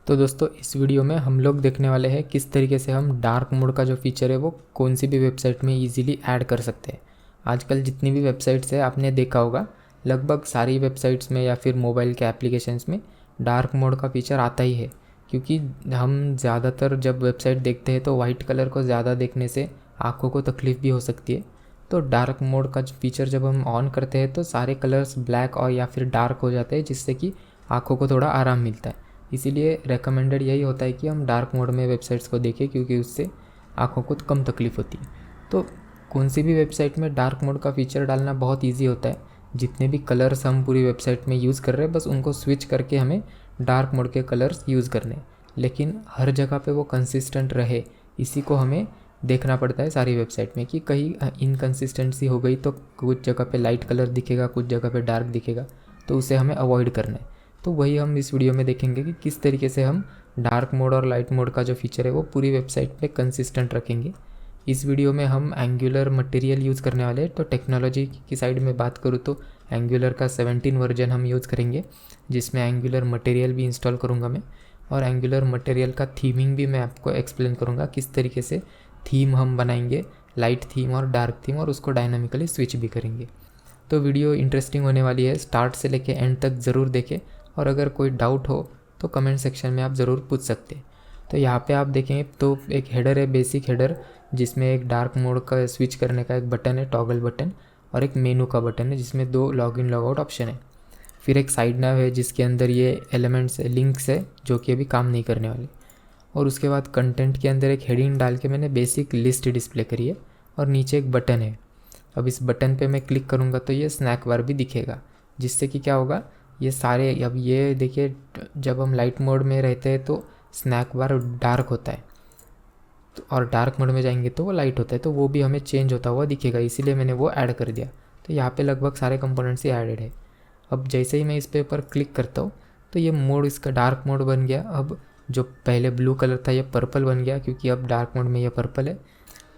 तो दोस्तों इस वीडियो में हम लोग देखने वाले हैं किस तरीके से हम डार्क मोड का जो फीचर है वो कौन सी भी वेबसाइट में इजीली ऐड कर सकते हैं। आजकल जितनी भी वेबसाइट्स है आपने देखा होगा, लगभग सारी वेबसाइट्स में या फिर मोबाइल के एप्लीकेशंस में डार्क मोड का फीचर आता ही है। क्योंकि हम ज़्यादातर जब वेबसाइट देखते हैं तो वाइट कलर को ज़्यादा देखने से आँखों को तकलीफ़ भी हो सकती है। तो डार्क मोड का फीचर जब हम ऑन करते हैं तो सारे कलर्स ब्लैक और या फिर डार्क हो जाते हैं, जिससे कि आँखों को थोड़ा आराम मिलता है। इसीलिए रेकमेंडेड यही होता है कि हम डार्क मोड में वेबसाइट्स को देखें, क्योंकि उससे आँखों को कम तकलीफ़ होती है। तो कौन सी भी वेबसाइट में डार्क मोड का फीचर डालना बहुत ईजी होता है। जितने भी कलर्स हम पूरी वेबसाइट में यूज़ कर रहे हैं बस उनको स्विच करके हमें डार्क मोड के कलर्स यूज़ करने हैं। लेकिन हर जगह पे वो कंसिस्टेंट रहे, इसी को हमें देखना पड़ता है सारी वेबसाइट में कि कहीं इनकन्सिस्टेंसी हो गई तो कुछ जगह पे लाइट कलर दिखेगा, कुछ जगह पे डार्क दिखेगा, तो उसे हमें अवॉइड करना है। तो वही हम इस वीडियो में देखेंगे कि किस तरीके से हम डार्क मोड और लाइट मोड का जो फीचर है वो पूरी वेबसाइट पे कंसिस्टेंट रखेंगे। इस वीडियो में हम एंगुलर मटेरियल यूज़ करने वाले हैं। तो टेक्नोलॉजी की साइड में बात करूँ तो एंगुलर का 17 वर्जन हम यूज़ करेंगे, जिसमें एंगुलर मटेरियल भी इंस्टॉल करूँगा मैं। और एंगुलर मटेरियल का थीमिंग भी मैं आपको एक्सप्लेन करूँगा, किस तरीके से थीम हम बनाएंगे, लाइट थीम और डार्क थीम, और उसको डायनामिकली स्विच भी करेंगे। तो वीडियो इंटरेस्टिंग होने वाली है, स्टार्ट से लेके एंड तक ज़रूर देखें। और अगर कोई डाउट हो तो कमेंट सेक्शन में आप ज़रूर पूछ सकते हैं। तो यहाँ पे आप देखेंगे तो एक हेडर है, बेसिक हेडर, जिसमें एक डार्क मोड का स्विच करने का एक बटन है, टॉगल बटन, और एक मेनू का बटन है जिसमें 2 लॉगिन लॉगआउट ऑप्शन है। फिर एक साइड नैव है जिसके अंदर ये एलिमेंट्स है, लिंक्स है, जो कि अभी काम नहीं करने वाले। और उसके बाद कंटेंट के अंदर एक हेडिंग डाल के मैंने बेसिक लिस्ट डिस्प्ले करी है, और नीचे एक बटन है। अब इस बटन पे मैं क्लिक करूँगा तो ये स्नैक बार भी दिखेगा, जिससे कि क्या होगा, ये सारे, अब ये देखिए जब हम लाइट मोड में रहते हैं तो स्नैक बार डार्क होता है, और डार्क मोड में जाएंगे तो वो लाइट होता है, तो वो भी हमें चेंज होता हुआ दिखेगा, इसीलिए मैंने वो ऐड कर दिया। तो यहाँ पे लगभग सारे कंपोनेंट्स ही ऐडेड है। अब जैसे ही मैं इस पे ऊपर क्लिक करता हूँ तो ये मोड, इसका डार्क मोड बन गया। अब जो पहले ब्लू कलर था ये पर्पल बन गया, क्योंकि अब डार्क मोड में ये पर्पल है,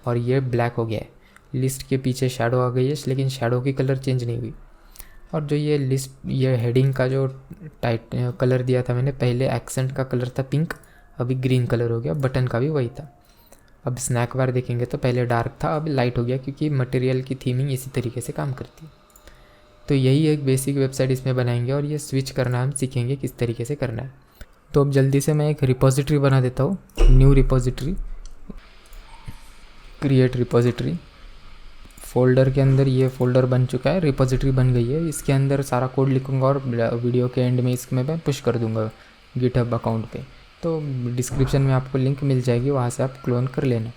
और ये ब्लैक हो गया है। लिस्ट के पीछे शैडो आ गई है, लेकिन शैडो की कलर चेंज नहीं हुई। और जो ये लिस्ट, ये हेडिंग का जो कलर दिया था मैंने पहले, एक्सेंट का कलर था पिंक, अभी ग्रीन कलर हो गया। बटन का भी वही था। अब स्नैक बार देखेंगे तो पहले डार्क था, अब लाइट हो गया, क्योंकि मटेरियल की थीमिंग इसी तरीके से काम करती है। तो यही एक बेसिक वेबसाइट इसमें बनाएंगे, और ये स्विच करना हम सीखेंगे किस तरीके से करना है। तो अब जल्दी से मैं एक रिपोजिटरी बना देता हूँ, new repository, create repository. Folder के अंदर ये फोल्डर बन चुका है, रिपोजिटरी बन गई है। इसके अंदर सारा कोड लिखूंगा और वीडियो के एंड में इसमें मैं पुश कर दूंगा गिटहब अकाउंट पे। तो डिस्क्रिप्शन में आपको लिंक मिल जाएगी, वहाँ से आप क्लोन कर लेना।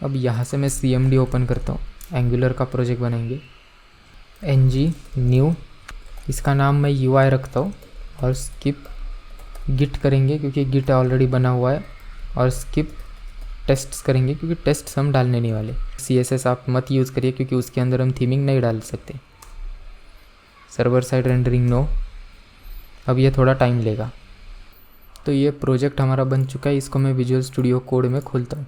अब यहाँ से मैं CMD ओपन करता हूँ, एंगुलर का प्रोजेक्ट बनाएंगे, ng न्यू, इसका नाम मैं UI रखता हूँ, और स्किप गिट करेंगे क्योंकि गिट ऑलरेडी बना हुआ है, और स्किप टेस्ट्स करेंगे क्योंकि टेस्ट हम डालने नहीं वाले। CSS आप मत यूज़ करिए क्योंकि उसके अंदर हम थीमिंग नहीं डाल सकते। सर्वर साइड रेंडरिंग नो, अब ये थोड़ा टाइम लेगा। तो ये प्रोजेक्ट हमारा बन चुका है, इसको मैं विजुअल स्टूडियो कोड में खोलता हूँ।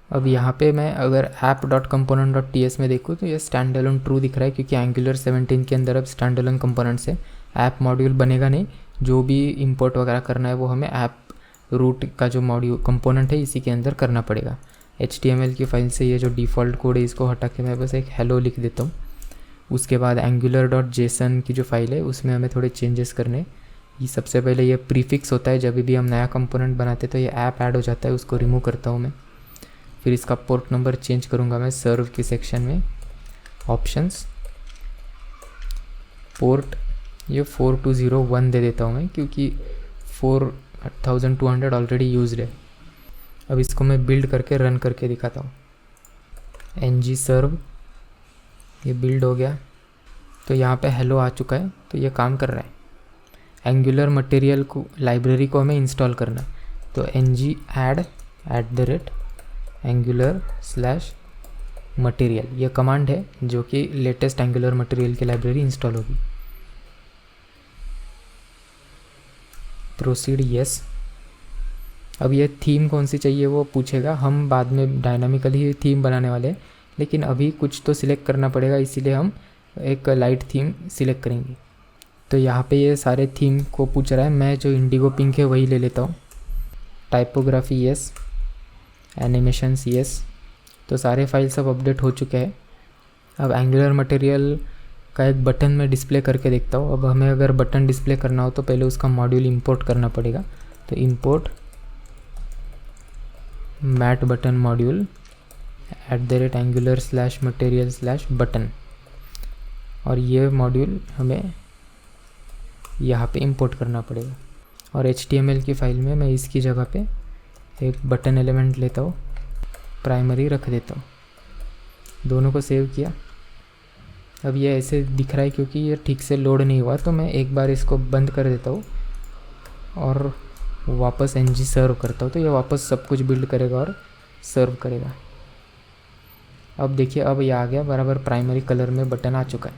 अब यहाँ पे मैं अगर app.component.ts में देखूँ तो ये स्टैंड अलोन ट्रू दिख रहा है, क्योंकि एंगुलर 17 के अंदर अब स्टैंड अलोन कंपोनेंट्स है। ऐप मॉड्यूल बनेगा नहीं, जो भी इंपोर्ट वगैरह करना है वो हमें ऐप रूट का जो मॉड्यूल कंपोनेंट है इसी के अंदर करना पड़ेगा। HTML की फाइल से ये जो डिफ़ॉल्ट कोड है इसको हटा के मैं बस एक हेलो लिख देता हूँ। उसके बाद angular.json की जो फाइल है उसमें हमें थोड़े चेंजेस करने। ये सबसे पहले ये प्रीफिक्स होता है, जब भी हम नया कंपोनेंट बनाते तो ये ऐप ऐड हो जाता है, उसको रिमूव करता हूँ मैं। फिर इसका पोर्ट नंबर चेंज करूँगा मैं सर्व के सेक्शन में, ऑप्शंस, पोर्ट ये 4201 दे देता हूँ मैं, क्योंकि 4200 ऑलरेडी यूज्ड है। अब इसको मैं बिल्ड करके रन करके दिखाता हूँ। ng सर्व, ये बिल्ड हो गया, तो यहाँ पे हेलो आ चुका है, तो ये काम कर रहा है। एंगुलर मटेरियल को, लाइब्रेरी को हमें इंस्टॉल करना है, तो ng add @angular/material ये कमांड है जो कि लेटेस्ट एंगुलर मटेरियल की लाइब्रेरी इंस्टॉल होगी। Proceed yes. अब ये थीम कौन सी चाहिए वो पूछेगा, हम बाद में डायनामिकली थीम बनाने वाले हैं, लेकिन अभी कुछ तो सिलेक्ट करना पड़ेगा, इसीलिए हम एक लाइट थीम सिलेक्ट करेंगे। तो यहाँ पे ये सारे थीम को पूछ रहा है, मैं जो इंडिगो पिंक है वही ले लेता हूँ। Typography yes, animations yes. तो सारे फाइल सब अपडेट हो चुके हैं। अब एंगुलर मटेरियल का एक बटन मैं डिस्प्ले करके देखता हूँ। अब हमें अगर बटन डिस्प्ले करना हो तो पहले उसका मॉड्यूल इंपोर्ट करना पड़ेगा। तो import mat button module @angular/material/button, और ये मॉड्यूल हमें यहाँ पे इंपोर्ट करना पड़ेगा। और HTML की फ़ाइल में मैं इसकी जगह पे एक बटन एलिमेंट लेता हूँ, प्राइमरी रख देता हूँ। दोनों को सेव किया। अब ये ऐसे दिख रहा है क्योंकि ये ठीक से लोड नहीं हुआ, तो मैं एक बार इसको बंद कर देता हूँ और वापस ng सर्व करता हूँ। तो ये वापस सब कुछ बिल्ड करेगा और सर्व करेगा। अब देखिए, अब ये आ गया बराबर, प्राइमरी कलर में बटन आ चुका है।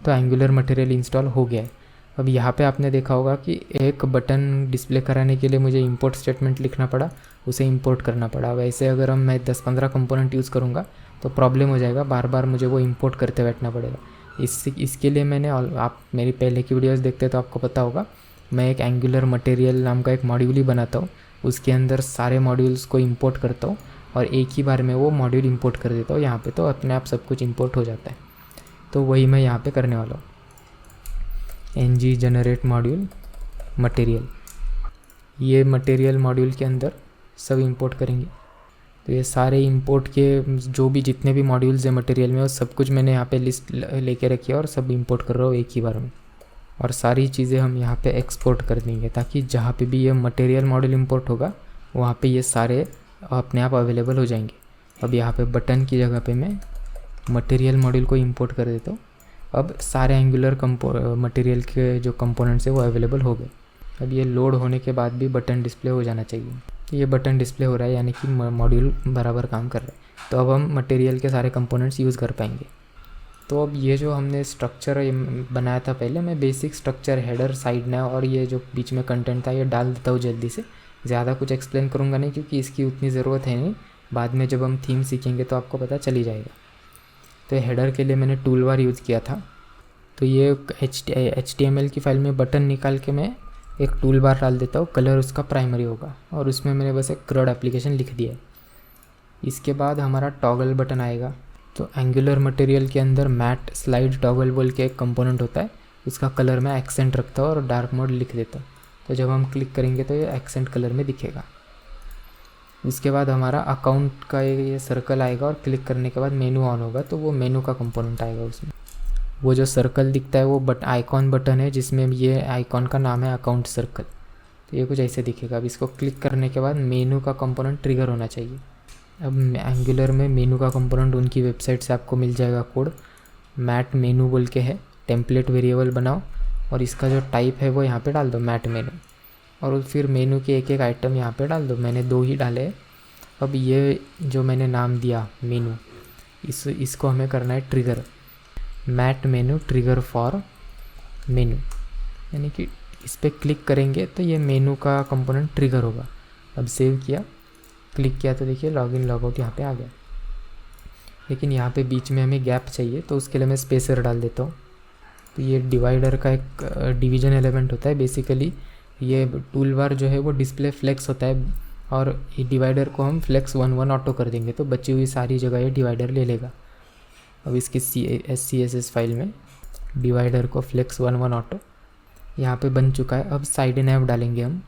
तो एंगुलर मटेरियल इंस्टॉल हो गया है। अब यहाँ पे आपने देखा होगा कि एक बटन डिस्प्ले कराने के लिए मुझे इंपोर्ट स्टेटमेंट लिखना पड़ा, उसे इंपोर्ट करना पड़ा। वैसे अगर मैं 10-15 कंपोनेंट यूज़ करूँगा तो प्रॉब्लम हो जाएगा, बार बार मुझे वो इंपोर्ट करते बैठना पड़ेगा। इसके लिए मैंने, आप मेरी पहले की वीडियोस देखते तो आपको पता होगा, मैं एक एंगुलर मटेरियल नाम का एक मॉड्यूल ही बनाता हूँ। उसके अंदर सारे मॉड्यूल्स को इंपोर्ट करता हूँ और एक ही बार में वो मॉड्यूल इंपोर्ट कर देता हूँ यहाँ पे, तो अपने आप सब कुछ इंपोर्ट हो जाता है। तो वही मैं यहाँ पे करने वाला हूँ। ng जनरेट मॉड्यूल मटेरियल, ये मटेरियल मॉड्यूल के अंदर सब इंपोर्ट करेंगे। तो ये सारे इंपोर्ट के जो भी जितने भी मॉड्यूल्स हैं मटेरियल में, वो सब कुछ मैंने यहाँ पे लिस्ट लेके रखी है और सब इंपोर्ट कर रहा हूँ एक ही बार में। और सारी चीज़ें हम यहाँ पे एक्सपोर्ट कर देंगे, ताकि जहाँ पे भी ये मटेरियल मॉड्यूल इंपोर्ट होगा वहाँ पे ये सारे अपने आप अवेलेबल हो जाएंगे। अब यहाँ पे बटन की जगह पे मैं मटेरियल मॉड्यूल को इंपोर्ट कर देता हूँ। अब सारे एंगुलर मटेरियल के जो कंपोनेंट्स है वो अवेलेबल हो गए। अब ये लोड होने के बाद भी बटन डिस्प्ले हो जाना चाहिए। तो ये बटन डिस्प्ले हो रहा है, यानी कि मॉड्यूल बराबर काम कर रहा है। तो अब हम मटेरियल के सारे कंपोनेंट्स यूज़ कर पाएंगे। तो अब ये जो हमने स्ट्रक्चर बनाया था पहले, मैं बेसिक स्ट्रक्चर, हेडर, साइड ना और ये जो बीच में कंटेंट था ये डाल देता हूँ जल्दी से। ज़्यादा कुछ एक्सप्लेन करूँगा नहीं क्योंकि इसकी उतनी ज़रूरत है नहीं, बाद में जब हम थीम सीखेंगे तो आपको पता चली जाएगा। तो हेडर के लिए मैंने टूल बार यूज़ किया था। तो ये HTML की फ़ाइल में बटन निकाल के मैं एक टूल बार डाल देता हूँ, कलर उसका प्राइमरी होगा, और उसमें मैंने बस एक CRUD एप्लीकेशन लिख दिया है। इसके बाद हमारा टॉगल बटन आएगा। तो एंगुलर मटेरियल के अंदर मैट स्लाइड टॉगल बोल के एक कंपोनेंट होता है, उसका कलर मैं एक्सेंट रखता हूँ और डार्क मोड लिख देता हूँ। तो जब हम क्लिक करेंगे तो ये एक्सेंट कलर में दिखेगा। उसके बाद हमारा अकाउंट का ये सर्कल आएगा और क्लिक करने के बाद मेनू ऑन होगा, तो वो मेनू का कंपोनेंट आएगा उसमें। वो जो सर्कल दिखता है वो आइकॉन बटन है, जिसमें ये आइकॉन का नाम है अकाउंट सर्कल। तो ये कुछ ऐसे दिखेगा। अब इसको क्लिक करने के बाद मेनू का कंपोनेंट ट्रिगर होना चाहिए। अब एंगुलर में मेनू का कंपोनेंट उनकी वेबसाइट से आपको मिल जाएगा कोड, मैट मेनू बोल के है। टेम्पलेट वेरिएबल बनाओ और इसका जो टाइप है वो यहाँ पे डाल दो, मैट मेनू, और फिर मेनू के एक एक आइटम यहाँ पे डाल दो। मैंने 2 ही डाले। अब ये जो मैंने नाम दिया मेनू, इसको हमें करना है trigger, mat menu trigger for menu, यानी कि इस पर क्लिक करेंगे तो ये मेनू का कंपोनेंट ट्रिगर होगा। अब सेव किया, क्लिक किया तो देखिए लॉगिन लॉगआउट यहाँ पे आ गया। लेकिन यहाँ पे बीच में हमें गैप चाहिए, तो उसके लिए मैं स्पेसर डाल देता हूँ। तो ये डिवाइडर का एक डिवीजन एलिमेंट होता है। बेसिकली ये टूल बार जो है वो डिस्प्ले फ्लेक्स होता है, और ये डिवाइडर को हम फ्लेक्स 1-1 ऑटो कर देंगे, तो बची हुई सारी जगह ये डिवाइडर ले लेगा। अब इसकी CSS फाइल में डिवाइडर को फ्लेक्स 1-1 ऑटो यहाँ पे बन चुका है। अब साइड नैव डालेंगे हम।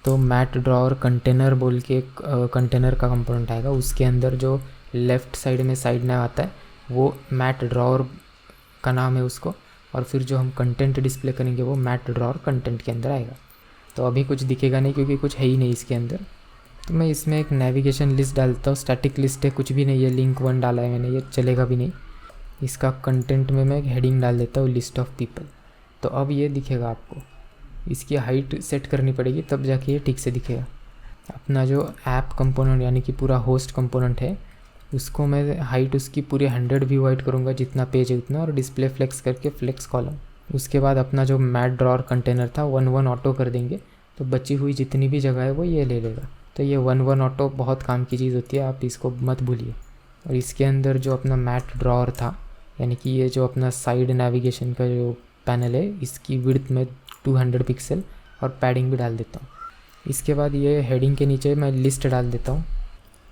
तो मैट ड्रॉअर कंटेनर बोल के एक कंटेनर का कंपोनेंट आएगा, उसके अंदर जो लेफ़्ट साइड में साइड नैव आता है वो मैट ड्रॉअर का नाम है उसको, और फिर जो हम कंटेंट डिस्प्ले करेंगे वो मैट ड्रॉअर कंटेंट के अंदर आएगा। तो अभी कुछ दिखेगा नहीं क्योंकि कुछ है ही नहीं इसके अंदर। तो मैं इसमें एक नेविगेशन लिस्ट डालता हूँ, स्टैटिक लिस्ट है, कुछ भी नहीं है, लिंक 1 डाला है मैंने, ये चलेगा भी नहीं। इसका कंटेंट में मैं एक हेडिंग डाल देता हूँ, लिस्ट ऑफ पीपल। तो अब ये दिखेगा आपको। इसकी हाइट सेट करनी पड़ेगी तब जाके ये ठीक से दिखेगा। अपना जो ऐप कंपोनेंट यानी कि पूरा होस्ट कंपोनेंट है, उसको मैं हाइट उसकी पूरी 100 व्यू हाइट करूँगा, जितना पेज है उतना, और डिस्प्ले फ्लेक्स करके फ्लेक्स कॉलम। उसके बाद अपना जो मैट ड्रॉअर कंटेनर था 1-1 ऑटो कर देंगे, तो बची हुई जितनी भी जगह है वो ये ले लेगा। तो ये 1-1 ऑटो बहुत काम की चीज़ होती है, आप इसको मत भूलिए। और इसके अंदर जो अपना मैट ड्रॉअर था, यानी कि ये जो अपना साइड नेविगेशन का जो पैनल है, इसकी विड्थ में 200 पिक्सल और पैडिंग भी डाल देता हूँ। इसके बाद ये हेडिंग के नीचे मैं लिस्ट डाल देता हूँ।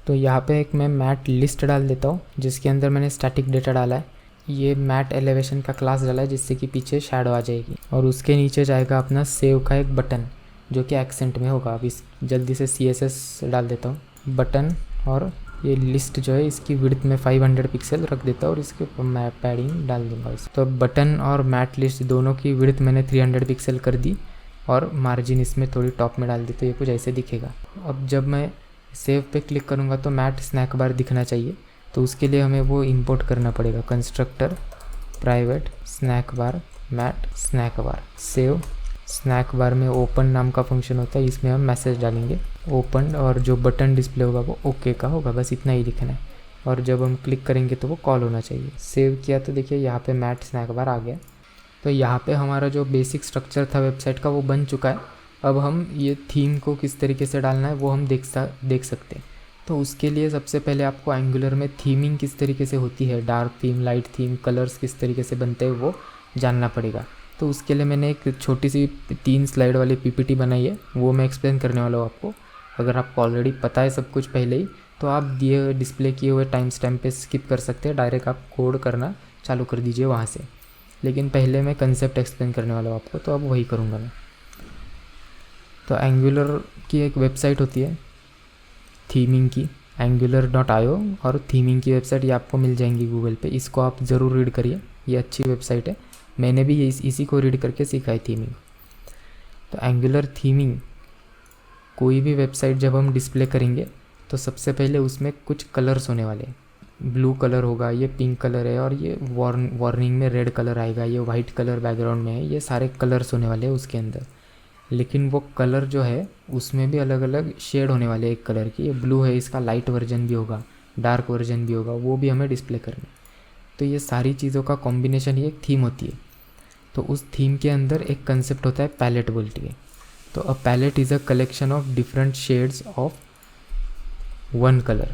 तो यहाँ पे एक मैं मैट लिस्ट डाल देता हूँ जिसके अंदर मैंने स्टैटिक डेटा डाला है। ये मैट एलिवेशन का क्लास डाला है जिससे कि पीछे शैडो आ जाएगी। और उसके नीचे जाएगा अपना सेव का एक बटन जो कि एक्सेंट में होगा। अब इस जल्दी से CSS डाल देता हूँ बटन, और ये लिस्ट जो है इसकी विड्थ में 500 पिक्सल रख देता हूँ और इसके ऊपर मैं पैडिंग डाल दूँगा इस। तो बटन और मैट लिस्ट दोनों की विड्थ मैंने 300 पिक्सल कर दी और मार्जिन इसमें थोड़ी टॉप में डाल दी, तो ये कुछ ऐसे दिखेगा। अब जब मैं सेव पे क्लिक करूँगा तो मैट स्नैक बार दिखना चाहिए। तो उसके लिए हमें वो इंपोर्ट करना पड़ेगा, constructor private snack bar mat snack bar. Save snack bar में ओपन नाम का फंक्शन होता है, इसमें हम मैसेज डालेंगे ओपन, और जो बटन डिस्प्ले होगा वो ओके का होगा, बस इतना ही लिखना है। और जब हम क्लिक करेंगे तो वो कॉल होना चाहिए। सेव किया तो देखिए यहाँ पे मैट स्नैक बार आ गया। तो यहाँ पे हमारा जो बेसिक स्ट्रक्चर था वेबसाइट का वो बन चुका है। अब हम ये थीम को किस तरीके से डालना है वो हम देख सकते हैं। तो उसके लिए सबसे पहले आपको एंगुलर में थीमिंग किस तरीके से होती है, dark theme, light theme, colours किस तरीके से बनते हैं वो जानना पड़ेगा। तो उसके लिए मैंने एक छोटी सी 3 स्लाइड वाली PPT बनाई है, वो मैं एक्सप्लेन करने वाला हूँ आपको। अगर आपको ऑलरेडी पता है सब कुछ पहले ही तो आप दिए डिस्प्ले किए हुए टाइम स्टैम्प पे स्किप कर सकते हैं, डायरेक्ट आप कोड करना चालू कर दीजिए वहाँ से। लेकिन पहले मैं कंसेप्ट एक्सप्लेन करने वाला हूँ आपको, तो अब वही करूँगा मैं। तो एंगुलर की एक वेबसाइट होती है थीमिंग की, angular.io, और थीमिंग की वेबसाइट ये आपको मिल जाएंगी गूगल पे। इसको आप ज़रूर रीड करिए, ये अच्छी वेबसाइट है। मैंने भी इसी को रीड करके सीखा है थीमिंग। तो एंगुलर थीमिंग कोई भी वेबसाइट जब हम डिस्प्ले करेंगे तो सबसे पहले उसमें कुछ कलर्स होने वाले हैं। ब्लू कलर होगा, ये पिंक कलर है, और ये वार्निंग में रेड कलर आएगा, ये वाइट कलर बैकग्राउंड में है। ये सारे कलर्स होने वाले हैं उसके अंदर। लेकिन वो कलर जो है उसमें भी अलग अलग शेड होने वाले हैं एक कलर की। ये ब्लू है, इसका लाइट वर्जन भी होगा, डार्क वर्जन भी होगा, वो भी हमें डिस्प्ले करना है। तो ये सारी चीज़ों का कॉम्बिनेशन ही एक थीम होती है। तो उस थीम के अंदर एक कंसेप्ट होता है पैलेट बोलती है। तो a palette is a collection of different shades of one colour,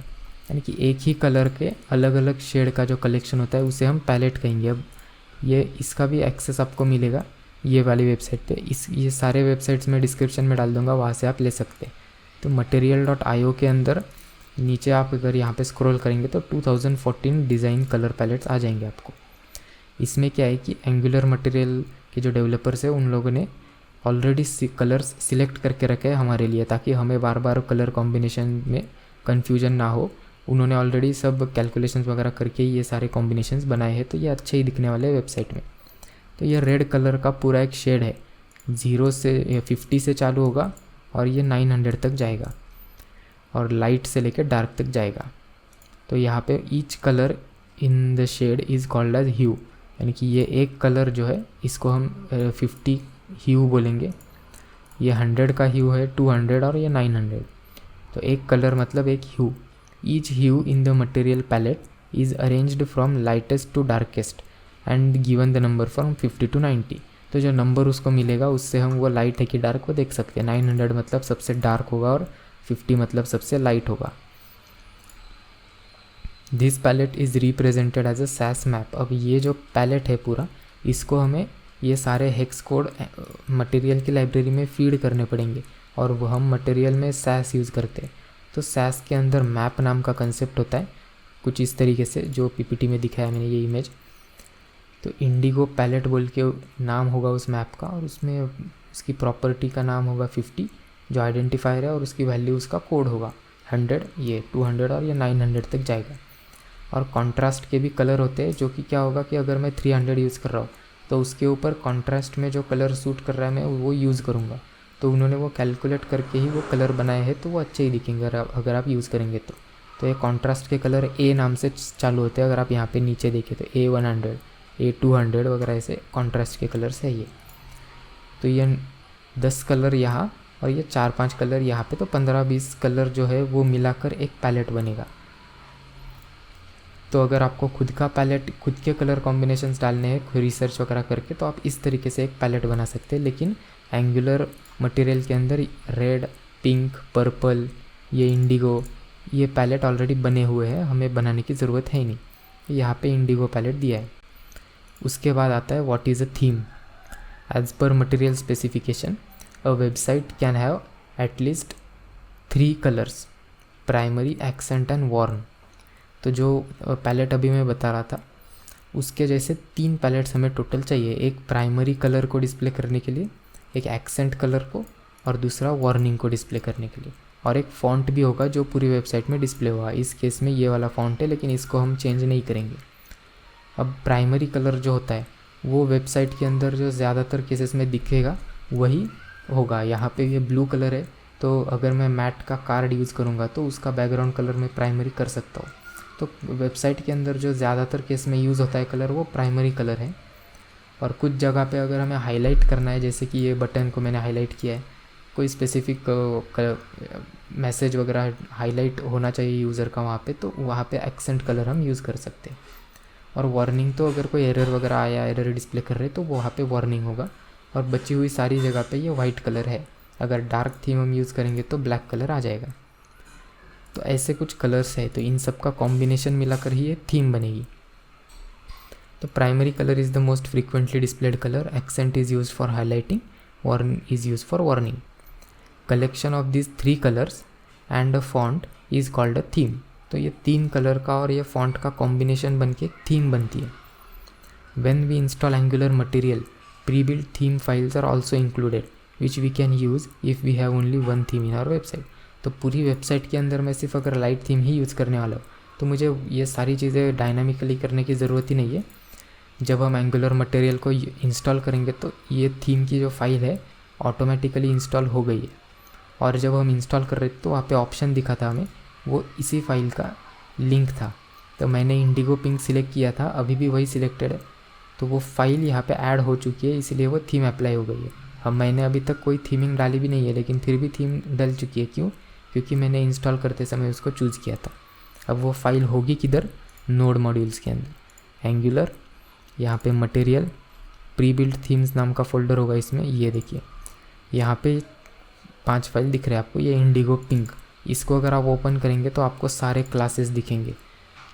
यानी कि एक ही कलर के अलग अलग शेड का जो कलेक्शन होता है उसे हम पैलेट कहेंगे। अब ये इसका भी एक्सेस आपको मिलेगा ये वाली वेबसाइट पे। ये सारे वेबसाइट्स में डिस्क्रिप्शन में डाल दूंगा, वहाँ से आप ले सकते हैं। तो material.io के अंदर नीचे आप अगर यहाँ पे स्क्रॉल करेंगे तो 2014 डिज़ाइन कलर पैलेट्स आ जाएंगे आपको। इसमें क्या है कि एंगुलर मटेरियल के जो डेवलपर्स है उन लोगों ने ऑलरेडी कलर्स सिलेक्ट करके रखे हैं हमारे लिए, ताकि हमें बार बार कलर कॉम्बिनेशन में कन्फ्यूजन ना हो। उन्होंने ऑलरेडी सब कैलकुलेशंस वगैरह करके ये सारे कॉम्बिनेशंस बनाए हैं, तो ये अच्छे ही दिखने वाले हैं वेबसाइट में। तो ये रेड कलर का पूरा एक शेड है, 0 से 50 से चालू होगा और ये 900 तक जाएगा, और लाइट से लेकर डार्क तक जाएगा। तो यहाँ पे each colour in the shade is called as hue, यानी कि ये एक कलर जो है इसको हम 50 ह्यू बोलेंगे। ये 100 का ह्यू है, 200 और ये 900। तो एक कलर मतलब एक hue. Each hue in the material palette is arranged from lightest to darkest and given the number from 50 to 90। तो जो नंबर उसको मिलेगा उससे हम वो लाइट है कि डार्क वो देख सकते हैं। 900 मतलब सबसे डार्क होगा और 50 मतलब सबसे लाइट होगा। This palette is represented as a SAS map. अब ये जो पैलेट है पूरा, इसको हमें ये सारे हेक्स कोड मटेरियल की लाइब्रेरी में फीड करने पड़ेंगे, और वो हम मटेरियल में SAS यूज़ करते हैं। तो SAS के अंदर मैप नाम का कंसेप्ट होता है कुछ इस तरीके से, जो PPT में दिखाया मैंने ये इमेज। तो इंडिगो पैलेट बोल के नाम होगा उस मैप का, और उसमें उसकी प्रॉपर्टी का नाम होगा 50 जो आइडेंटिफायर है, और उसकी वैल्यू उसका कोड होगा 100, ये 200 और ये 900 तक जाएगा। और कॉन्ट्रास्ट के भी कलर होते हैं, जो कि क्या होगा कि अगर मैं 300 यूज़ कर रहा हूँ तो उसके ऊपर कॉन्ट्रास्ट में जो कलर सूट कर रहा है मैं वो यूज़ करूँगा। तो उन्होंने वो कैलकुलेट करके ही वो कलर बनाए हैं, तो वो अच्छे ही दिखेंगे अगर आप यूज़ करेंगे तो ये कॉन्ट्रास्ट के कलर A नाम से चालू होते हैं। अगर आप यहाँ पे नीचे देखें तो A100, A200 वगैरह ऐसे कॉन्ट्रास्ट के कलर्स है ये। तो ये 10 कलर यहाँ और ये 4-5 कलर यहाँ पे, तो 15-20 कलर जो है वो मिलाकर एक पैलेट बनेगा। तो अगर आपको खुद का पैलेट, खुद के कलर कॉम्बिनेशंस डालने हैं रिसर्च वगैरह करके, तो आप इस तरीके से एक पैलेट बना सकते हैं। लेकिन एंगुलर मटेरियल के अंदर रेड, पिंक, पर्पल, ये इंडिगो, ये पैलेट ऑलरेडी बने हुए हैं, हमें बनाने की ज़रूरत है ही नहीं। यहाँ पे इंडिगो पैलेट दिया है। उसके बाद आता है what is a theme. As per material specification a website can have at least 3 colours, primary, accent and warn. तो जो पैलेट अभी मैं बता रहा था उसके जैसे 3 पैलेट्स हमें टोटल चाहिए, एक प्राइमरी कलर को डिस्प्ले करने के लिए, एक एक्सेंट कलर को, और दूसरा वार्निंग को डिस्प्ले करने के लिए। और एक फ़ॉन्ट भी होगा जो पूरी वेबसाइट में डिस्प्ले होगा। इस केस में ये वाला फ़ॉन्ट है, लेकिन इसको हम चेंज नहीं करेंगे। अब प्राइमरी कलर जो होता है वो वेबसाइट के अंदर जो ज़्यादातर केसेस में दिखेगा वही होगा। यहाँ पे ये ब्लू कलर है, तो अगर मैं मैट का कार्ड यूज़ करूँगा तो उसका बैकग्राउंड कलर मैं प्राइमरी कर सकता हूँ। तो वेबसाइट के अंदर जो ज़्यादातर केस में यूज़ होता है कलर वो प्राइमरी कलर है। और कुछ जगह पे अगर हमें हाईलाइट करना है, जैसे कि ये बटन को मैंने हाईलाइट किया है, कोई स्पेसिफिक मैसेज वगैरह हाईलाइट होना चाहिए यूज़र का वहाँ पे, तो वहाँ पे एक्सेंट कलर हम यूज़ कर सकते हैं। और वार्निंग तो अगर कोई एरर वगैरह आया, एरर डिस्प्ले कर रहे तो वहाँ पे वार्निंग होगा। और बची हुई सारी जगह पे ये वाइट कलर है। अगर डार्क थीम हम यूज़ करेंगे तो ब्लैक कलर आ जाएगा। तो ऐसे कुछ कलर्स है, तो इन सब का कॉम्बिनेशन मिलाकर ही ये थीम बनेगी। तो primary colour is the most frequently displayed colour, accent is use for highlighting, warn is use for warning. Collection of this 3 colours and a font is called a theme. तो ये 3 colour का और ये font का combination बन के theme बनती है। When we install Angular material, pre built theme files are also included which we can use if we have only one theme in our website. तो पूरी वेबसाइट के अंदर मैं सिर्फ अगर लाइट थीम ही यूज़ करने वाला हूँ तो मुझे ये सारी चीज़ें डायनामिकली करने की ज़रूरत ही नहीं है। जब हम एंगुलर मटेरियल को इंस्टॉल करेंगे तो ये थीम की जो फाइल है ऑटोमेटिकली इंस्टॉल हो गई है। और जब हम इंस्टॉल कर रहे थे तो वहाँ पे ऑप्शन दिखा था हमें, वो इसी फाइल का लिंक था। तो मैंने इंडिगो पिंक सिलेक्ट किया था, अभी भी वही सिलेक्टेड है, तो वो फाइल यहाँ पे ऐड हो चुकी है, इसलिए वो थीम अप्लाई हो गई है। अब मैंने अभी तक कोई थीमिंग डाली भी नहीं है, लेकिन फिर भी थीम डल चुकी है। क्यों? क्योंकि मैंने इंस्टॉल करते समय उसको चूज़ किया था। अब वो फाइल होगी किधर? नोड मॉड्यूल्स के अंदर, एंगुलर, यहाँ पे मटेरियल, प्री बिल्ट थीम्स नाम का फोल्डर होगा इसमें। ये देखिए यहाँ पे 5 फाइल दिख रहे हैं आपको, ये इंडिगो पिंक। इसको अगर आप ओपन करेंगे तो आपको सारे क्लासेस दिखेंगे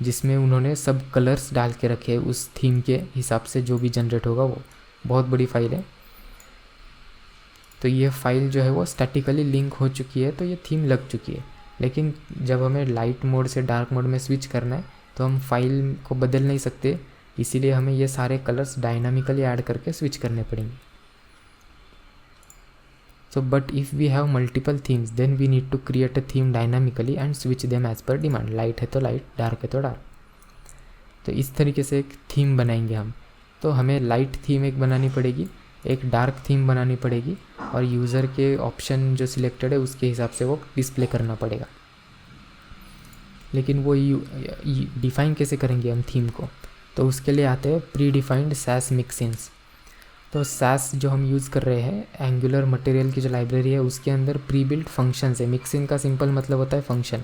जिसमें उन्होंने सब कलर्स डाल के रखे हैं उस थीम के हिसाब से, जो भी जनरेट होगा वो। बहुत बड़ी फाइल है। तो ये फाइल जो है वो स्टैटिकली लिंक हो चुकी है, तो ये थीम लग चुकी है। लेकिन जब हमें लाइट मोड से डार्क मोड में स्विच करना है तो हम फाइल को बदल नहीं सकते, इसीलिए हमें ये सारे कलर्स डायनामिकली ऐड करके स्विच करने पड़ेंगे। So but if we have multiple themes then we need to create a theme dynamically and switch them as per demand। Light है तो लाइट, डार्क है तो डार्क। तो इस तरीके से एक थीम बनाएंगे हम। तो हमें लाइट थीम एक बनानी पड़ेगी, एक डार्क थीम बनानी पड़ेगी, और यूज़र के ऑप्शन जो सिलेक्टेड है उसके हिसाब से वो डिस्प्ले करना पड़ेगा। लेकिन वो डिफ़ाइन कैसे करेंगे हम थीम को? तो उसके लिए आते हैं प्री डिफाइंड सैस मिक्सिन्स। तो सैस जो हम यूज़ कर रहे हैं, एंगुलर मटेरियल की जो लाइब्रेरी है उसके अंदर प्री बिल्ट फंक्शंस है। मिक्सिन का सिंपल मतलब होता है फंक्शन।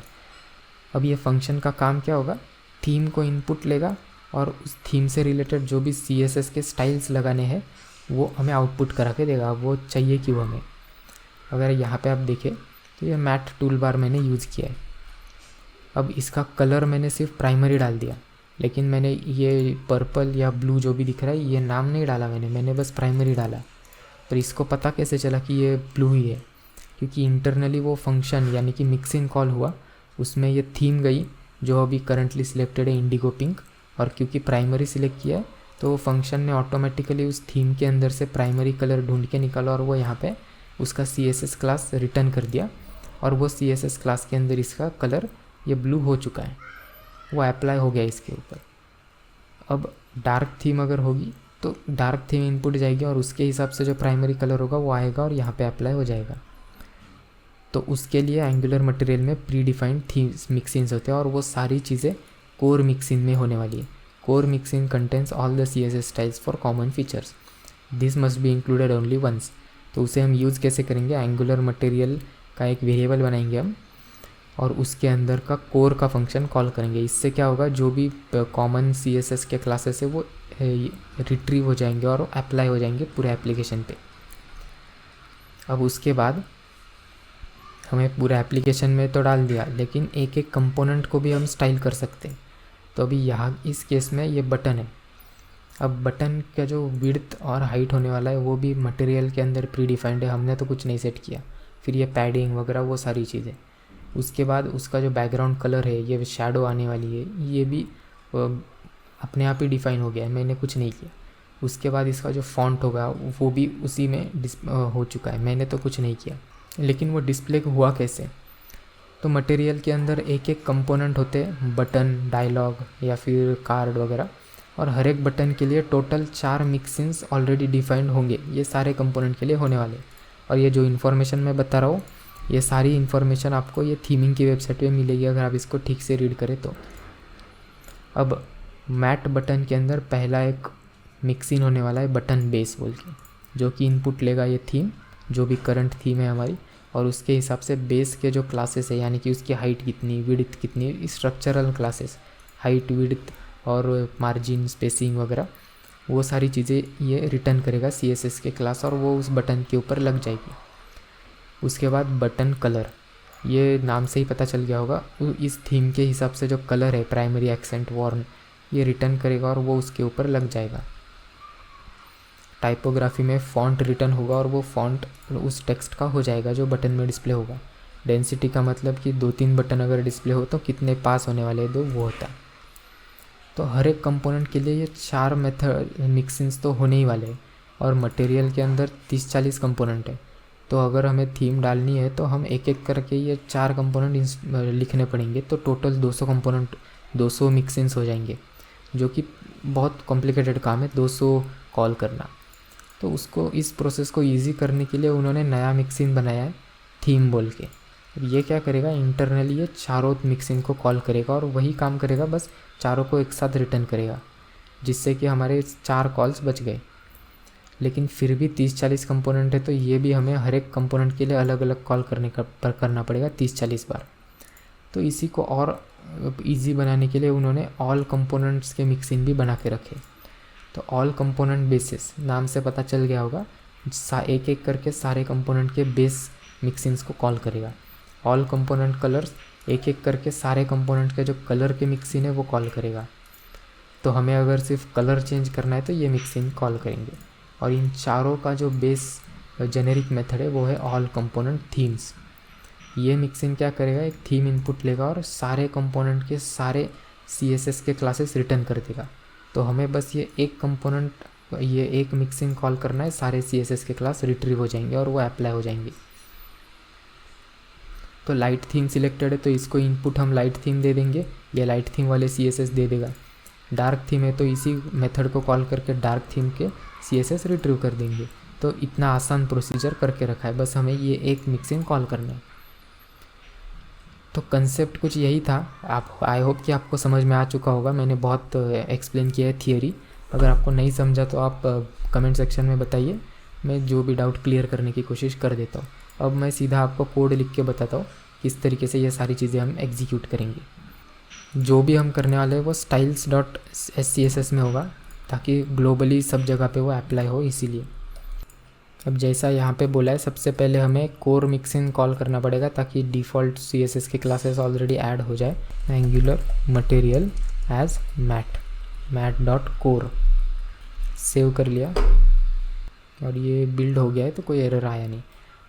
अब ये फंक्शन का काम क्या होगा? थीम को इनपुट लेगा और उस थीम से रिलेटेड जो भी CSS के स्टाइल्स लगाने हैं वो हमें आउटपुट करा के देगा। वो चाहिए क्यों हमें? अगर यहाँ पे आप देखें तो ये मैट टूल बार मैंने यूज़ किया है। अब इसका कलर मैंने सिर्फ प्राइमरी डाल दिया, लेकिन मैंने ये पर्पल या ब्लू जो भी दिख रहा है ये नाम नहीं डाला मैंने बस प्राइमरी डाला। पर इसको पता कैसे चला कि ये ब्लू ही है? क्योंकि इंटरनली वो फंक्शन यानी कि मिक्सिंग कॉल हुआ, उसमें ये थीम गई जो अभी करंटली सिलेक्टेड है इंडिगो पिंक, और क्योंकि प्राइमरी सिलेक्ट किया है तो वो फंक्शन ने ऑटोमेटिकली उस थीम के अंदर से प्राइमरी कलर ढूंढ के निकाला और वो यहाँ पे उसका CSS क्लास रिटर्न कर दिया, और वो CSS क्लास के अंदर इसका कलर ये ब्लू हो चुका है, वो अप्लाई हो गया इसके ऊपर। अब डार्क थीम अगर होगी तो डार्क थीम इनपुट जाएगी और उसके हिसाब से जो प्राइमरी कलर होगा वो आएगा और यहाँ पे अप्लाई हो जाएगा। तो उसके लिए एंगुलर मटेरियल में प्री डिफाइंड थीम्स मिक्सिंग्स होते हैं और वो सारी चीज़ें कोर मिक्सिंग में होने वाली है। Core mixing contents all the CSS styles for common features, this must be included only once. तो उसे हम यूज़ कैसे करेंगे? एंगुलर मटेरियल का एक वेरिएबल बनाएंगे हम और उसके अंदर का कोर का फंक्शन कॉल करेंगे। इससे क्या होगा? जो भी कॉमन CSS के क्लासेस है वो रिट्रीव हो जाएंगे और अप्लाई हो जाएंगे पूरे एप्लीकेशन पे। अब उसके बाद हमें पूरे एप्लीकेशन में तो डाल दिया, लेकिन एक एक कंपोनेंट को भी हम स्टाइल कर सकते हैं। तो अभी यहाँ इस केस में ये बटन है। अब बटन का जो विड्थ और हाइट होने वाला है वो भी मटेरियल के अंदर प्री डिफाइंड है, हमने तो कुछ नहीं सेट किया। फिर ये पैडिंग वगैरह वो सारी चीज़ें। उसके बाद उसका जो बैकग्राउंड कलर है, ये शैडो आने वाली है, ये भी अपने आप ही डिफ़ाइन हो गया है, मैंने कुछ नहीं किया। उसके बाद इसका जो फॉन्ट होगा वो भी उसी में हो चुका है, मैंने तो कुछ नहीं किया। लेकिन वो डिस्प्ले हुआ कैसे? तो मटेरियल के अंदर एक एक कंपोनेंट होते हैं, बटन, डायलॉग या फिर कार्ड वगैरह, और हर एक बटन के लिए टोटल 4 मिक्सिंग्स ऑलरेडी डिफाइंड होंगे, ये सारे कंपोनेंट के लिए होने वाले। और ये जो इन्फॉर्मेशन मैं बता रहा हूँ, ये सारी इन्फॉर्मेशन आपको ये थीमिंग की वेबसाइट पे मिलेगी अगर आप इसको ठीक से रीड करें तो। अब मैट बटन के अंदर पहला एक मिक्सिंग होने वाला है बटन बेस बोल के, जो कि इनपुट लेगा ये थीम, जो भी करंट थीम है हमारी, और उसके हिसाब से बेस के जो क्लासेस है, यानी कि उसकी हाइट कितनी, विड्थ कितनी, स्ट्रक्चरल क्लासेस, हाइट, विड्थ और मार्जिन, स्पेसिंग वगैरह, वो सारी चीज़ें ये रिटर्न करेगा CSS के क्लास, और वो उस बटन के ऊपर लग जाएगी। उसके बाद बटन कलर, ये नाम से ही पता चल गया होगा, इस थीम के हिसाब से जो कलर है, प्राइमरी, एक्सेंट, वार्न, ये रिटर्न करेगा और वो उसके ऊपर लग जाएगा। टाइपोग्राफी में फ़ॉन्ट रिटर्न होगा और वो फ़ॉन्ट उस टेक्स्ट का हो जाएगा जो बटन में डिस्प्ले होगा। डेंसिटी का मतलब कि 2-3 बटन अगर डिस्प्ले हो तो कितने पास होने वाले दो, वो होता है। तो हर एक कंपोनेंट के लिए ये 4 मेथड मिक्सिंग्स तो होने ही वाले हैं, और मटेरियल के अंदर 30-40 कंपोनेंट है। तो अगर हमें थीम डालनी है तो हम एक एक करके ये 4 कंपोनेंट लिखने पड़ेंगे, तो टोटल 200 कंपोनेंट, 200 मिक्सिंग्स हो जाएंगे, जो कि बहुत कॉम्प्लिकेटेड काम है 200 कॉल करना। तो उसको, इस प्रोसेस को इजी करने के लिए उन्होंने नया मिक्सिंग बनाया है थीम बोल के। ये क्या करेगा, इंटरनली ये चारों मिक्सिंग को कॉल करेगा और वही काम करेगा, बस चारों को एक साथ रिटर्न करेगा, जिससे कि हमारे 4 कॉल्स बच गए। लेकिन फिर भी 30-40 कंपोनेंट है, तो ये भी हमें हर एक कंपोनेंट के लिए अलग अलग कॉल करना पड़ेगा 30-40 बार। तो इसी को और इजी बनाने के लिए उन्होंने ऑल कंपोनेंट्स के मिक्सिंग भी बना के रखे। तो ऑल कंपोनेंट बेसिस नाम से पता चल गया होगा, एक एक करके सारे कंपोनेंट के बेस मिक्सिंग्स को कॉल करेगा। ऑल कंपोनेंट कलर्स, एक एक करके सारे कंपोनेंट के जो कलर के मिक्सिंग है वो कॉल करेगा। तो हमें अगर सिर्फ कलर चेंज करना है तो ये मिक्सिंग कॉल करेंगे। और इन चारों का जो बेस जेनेरिक मेथड है वो है ऑल कंपोनेंट थीम्स। ये मिक्सिंग क्या करेगा, एक थीम इनपुट लेगा और सारे कंपोनेंट के सारे CSS के क्लासेस रिटर्न कर देगा। तो हमें बस ये एक कंपोनेंट, ये एक मिक्सिंग कॉल करना है, सारे CSS के क्लास रिट्रीव हो जाएंगे और वो अप्लाई हो जाएंगे। तो लाइट थीम सिलेक्टेड है तो इसको इनपुट हम लाइट थीम दे देंगे, ये लाइट थीम वाले CSS दे देगा। डार्क थीम है तो इसी मेथड को कॉल करके डार्क थीम के CSS रिट्रीव कर देंगे। तो इतना आसान प्रोसीजर करके रखा है, बस हमें ये एक मिक्सिंग कॉल करना है। तो कंसेप्ट कुछ यही था। आप, आई होप कि आपको समझ में आ चुका होगा। मैंने बहुत एक्सप्लेन किया है थियरी। अगर आपको नहीं समझा तो आप कमेंट सेक्शन में बताइए, मैं जो भी डाउट क्लियर करने की कोशिश कर देता हूँ। अब मैं सीधा आपको कोड लिख के बताता हूँ किस तरीके से ये सारी चीज़ें हम एग्जीक्यूट करेंगे। जो भी हम करने वाले हैं वो styles.scss में होगा, ताकि ग्लोबली सब जगह पे वो अप्लाई हो, इसीलिए। अब जैसा यहाँ पे बोला है, सबसे पहले हमें कोर मिक्सिंग कॉल करना पड़ेगा ताकि डिफ़ॉल्ट CSS के क्लासेस ऑलरेडी ऐड हो जाए। एंगुलर मटेरियल एज मैट.core सेव कर लिया और ये बिल्ड हो गया है, तो कोई एरर आया नहीं।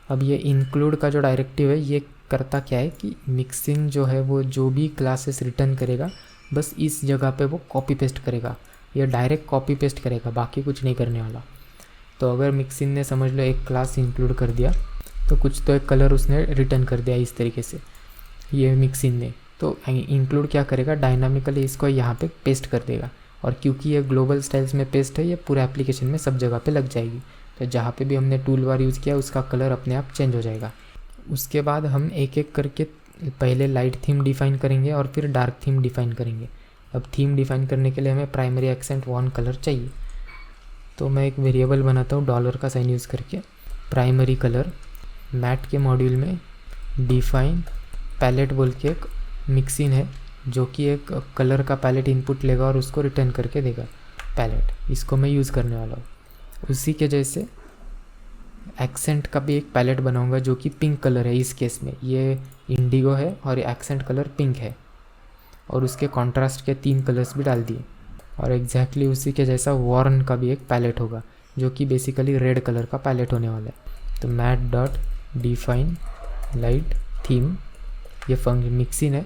अब ये इंक्लूड का जो डायरेक्टिव है ये करता क्या है कि मिक्सिंग जो है वो जो भी क्लासेस रिटर्न करेगा बस इस जगह पे वो कॉपी पेस्ट करेगा, ये डायरेक्ट कॉपी पेस्ट करेगा, बाकी कुछ नहीं करने वाला। तो अगर मिक्सिंग ने समझ लो एक क्लास इंक्लूड कर दिया तो कुछ तो एक कलर उसने रिटर्न कर दिया इस तरीके से, ये मिक्सिंग ने। तो इंक्लूड क्या करेगा, डायनामिकली इसको यहाँ पे पेस्ट कर देगा, और क्योंकि ये ग्लोबल स्टाइल्स में पेस्ट है, ये पूरे एप्लीकेशन में सब जगह पे लग जाएगी। तो जहाँ पे भी हमने टूल बार यूज़ किया उसका कलर अपने आप चेंज हो जाएगा। उसके बाद हम एक एक करके पहले लाइट थीम डिफ़ाइन करेंगे और फिर डार्क थीम डिफ़ाइन करेंगे। अब थीम डिफ़ाइन करने के लिए हमें प्राइमरी एक्सेंट वार्न कलर चाहिए। तो मैं एक वेरिएबल बनाता हूँ डॉलर का साइन यूज़ करके, प्राइमरी कलर। मैट के मॉड्यूल में डिफाइन पैलेट बोल के एक मिक्सिंग है जो कि एक कलर का पैलेट इनपुट लेगा और उसको रिटर्न करके देगा पैलेट। इसको मैं यूज़ करने वाला हूँ। उसी के जैसे एक्सेंट का भी एक पैलेट बनाऊंगा जो कि पिंक कलर है। इस केस में ये इंडिगो है और एक्सेंट कलर पिंक है, और उसके कॉन्ट्रास्ट के 3 कलर्स भी डाल दिए। और एग्जैक्टली उसी के जैसा वार्न का भी एक पैलेट होगा जो कि बेसिकली रेड कलर का पैलेट होने वाला है। तो math dot define light theme, ये फंक्शन मिक्सिन है,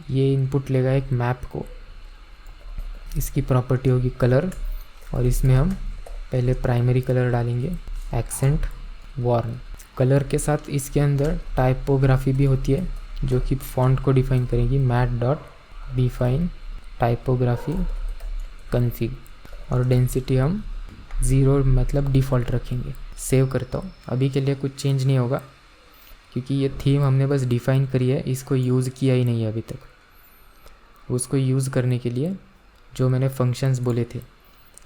ये इनपुट लेगा एक मैप को, इसकी प्रॉपर्टी होगी कलर, और इसमें हम पहले प्राइमरी कलर डालेंगे एक्सेंट वार्न। कलर के साथ इसके अंदर टाइपोग्राफी भी होती है जो कि फॉन्ट को डिफाइन करेगी, math dot define typography config, और डेंसिटी हम 0 मतलब डिफ़ॉल्ट रखेंगे। सेव करता हूँ। अभी के लिए कुछ चेंज नहीं होगा क्योंकि ये थीम हमने बस डिफ़ाइन करी है, इसको यूज़ किया ही नहीं है अभी तक। उसको यूज़ करने के लिए जो मैंने फंक्शंस बोले थे